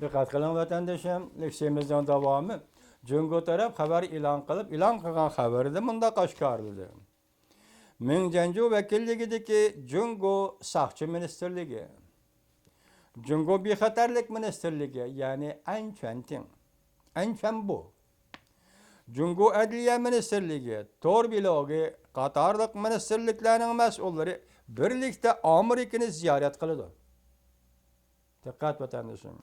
Diqqat qiling vatandoshim, leksiyamizning davomi. Jungo taraf xabar e'lon qilgan xabarida mundaq oshkorladi. Mingjanju vakilligidagi Jungo saqchi ministerligi, Jungo bexatarlik ministerligi, ya'ni Anchen bu. Jungo adliya ministerligi, Tor bilogi, qatorliq ministerliklarning mas'ullari birlikda Amerikani ziyorat qiladi. Diqqat vatandoshim.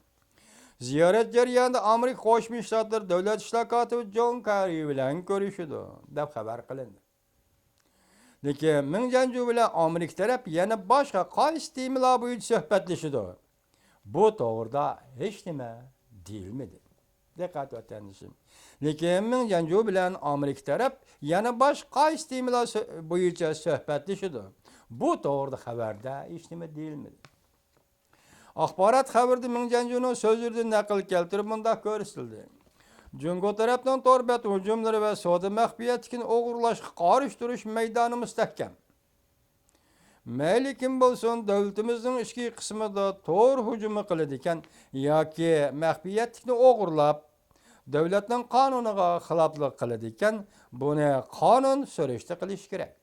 Ziyorat jarayonida Amerika Qo'shma Shtatlar davlat ishlar kotibi John Kerry bilan ko'rishdi, deb xabar qilindi. Lekin Mingjanju bilan Amerika taraf yana boshqa qaysi temalar bo'yicha suhbatlashdi. Bu to'g'rida hech nima deyilmadi. Diqqat vatandoshim. Lekin Mingjanju bilan Amerika taraf yana boshqa qaysi temalar bo'yicha suhbatlashdi. Bu to'g'rida xabarda hech nima deyilmadi. Axborot xabarda Mingjanjuning so'zlaridan naql keltirib bunda ko'rsatildi. Jungo tarafdan torbat hujumlari va savdo maxfiyatini o'g'irlashga qarshi turish maydoni mustahkam. Mayli kim bo'lsin, davlatimizning ichki qismida tor hujumi qiladi ekan yoki maxfiyatni o'g'irlab, davlatning qonuniga xiloflik qiladi ekan, buni qonun so'rashda qilish kerak.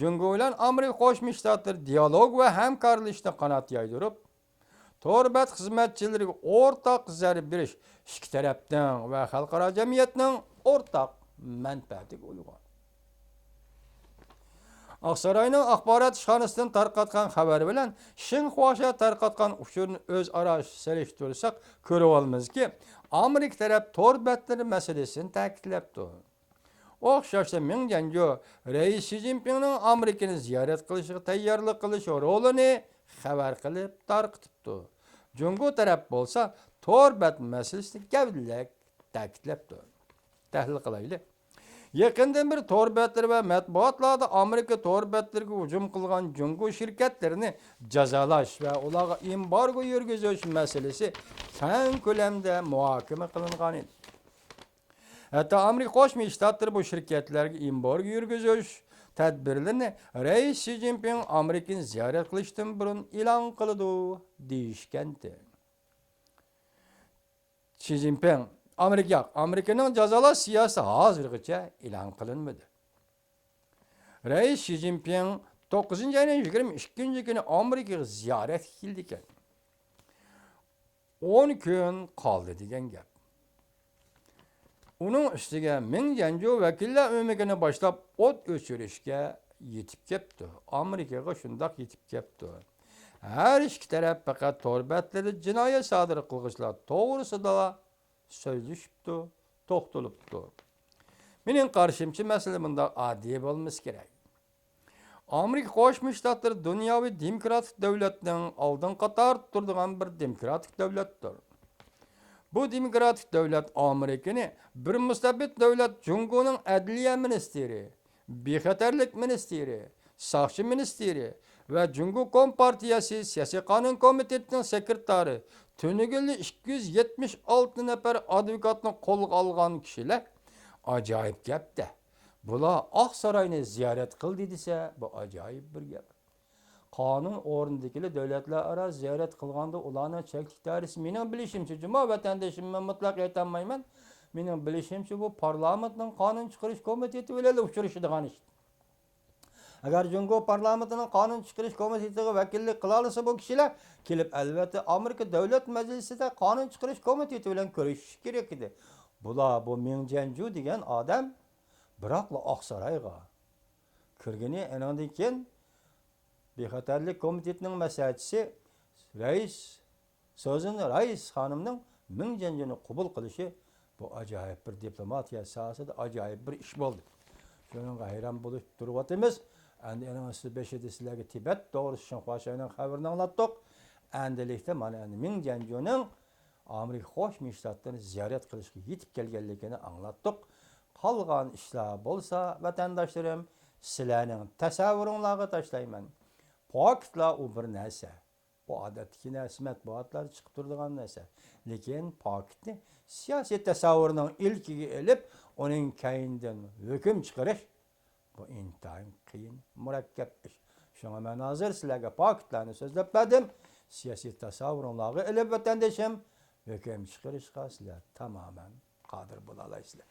Jungo bilan Amerika Qo'shma Shtatlari dialog va hamkorlikni qanot yaydirib, torbat xizmatchilariga o'rtaq zarb berish ikki tarafdan va xalqaro jamiyatning o'rtaq manfaatiga uyg'on. Aqsaroyning axborot ishxonasidan tarqatgan xabar bilan Shinxuaga tarqatgan uchurni o'zaro selishtirsak ko'rib olmamizki, Amerika taraf torbatlari masalasini ta'kidlabdi. O'xshashda Mingjanju Rais Xi Jinpingning Amerikani ziyorat qilishiga tayyorlik qilish rolini xabar qilib tarqitibdi. Jungo taraf bo'lsa torbat masalasini gavdalak ta'kidlabdi. Tahlil qilaylik. Yaqindan bir torbatlar va matbuotlarda Amerika torbatlariga hujum qilgan Jungo shirkatlarini jazolash va ularga embargo yurgizish masalasi keng ko'lamda muhokama qilingan edi. Hatta Amerika Qo'shma Shtatlari bu shirkatlarga embargo yurgizish tadbirlarini Rais Xi Jinping Amerikani ziyorat qilishdan burun e'lon qildi deyishgandi. Xi Jinping Amerikaning jazolash siyosati hozirgacha e'lon qilinmadi. Rais Xi Jinping 9-ayning 22-kuni Amerikaga ziyorat qildi ekan. 10 kun qoldi degan gap. Uning ustiga Mingjanju vakillar o'migini boshlab o't o'chirishga yetib ketdi. Amerikaga shundoq yetib ketdi. Har ikki taraf faqat torbatlarda jinoyat sodir qilg'ishlar to'g'risida so'zlashibdi, to'xtalibdi. Mening qarashimcha masala bunda oddiy bo'lmasi kerak. Amerika Qo'shma Shtatlari dunyoviy demokratik davlatning oldin qator turadigan bir demokratik davlatdir. Bu demokratik davlat Amerikani bir mustabid davlat Jungoning adliya ministri, bexatarlik ministri, saqchi ministri va Jungo Kompartiyasi siyosiy qonun komitetining sekretari tunugili 276 nafar advokatni qo'lga olgan kishilar ajoyib gapda. Bular Oqsaroyni ziyorat qildi desa, bu ajoyib bir gap. Qonun o'rnidagi davlatlararo ziyorat qilganda ularning cheklik doirasi mening bilishimcha, juma vatandoshimman mutlaq aytolmayman. Mening bilishimcha bu parlamentning qonun chiqarish komiteti bilan uchrashadigan ish. Agar Jungo parlamentining qonun chiqarish komitetiga vakillik qila olsa bu kishilar kelib albatta Amerika davlat majlisida qonun chiqarish komiteti bilan ko'rishish kerak edi. Bu Mingjanju degan odam biroqla Oqsaroyga kirgani andan keyin bexatarlik komitetining maslahatchisi Rais xonimning Mingjanjuni qabul qilishi bu ajoyib bir diplomatiya sohasida ajoyib bir ish bo'ldi. Shunga hayron bo'lib turyapmiz. Endi siz beshida sizlarga Tibet to'g'risida Shinxuaning xabarini anglatdik. Endilikda mana Mingjanjuning Amerika Qo'shma Shtatlarini ziyorat qilishga yetib kelganligini anglatdik. Qolgan ishlar bo'lsa, vatandoshlarim, sizlarning tasavvuringlarga tashlayman. Faktlar u bir narsa. Bu odatdagi narsa matbuotlar chiqib turadigan narsa. Lekin faktni siyosiy tasavvurning ilkiga elib, uning keyindan hukm chiqarish bu intayin qiyin, murakkab ish. Shunga men hozir sizlarga faktlarni so'zlab berdim. siyosiy tasavvurlarga ilib vatandaşım hüküm chiqarishga sizlar tamoman qodir bo'la olasizlar.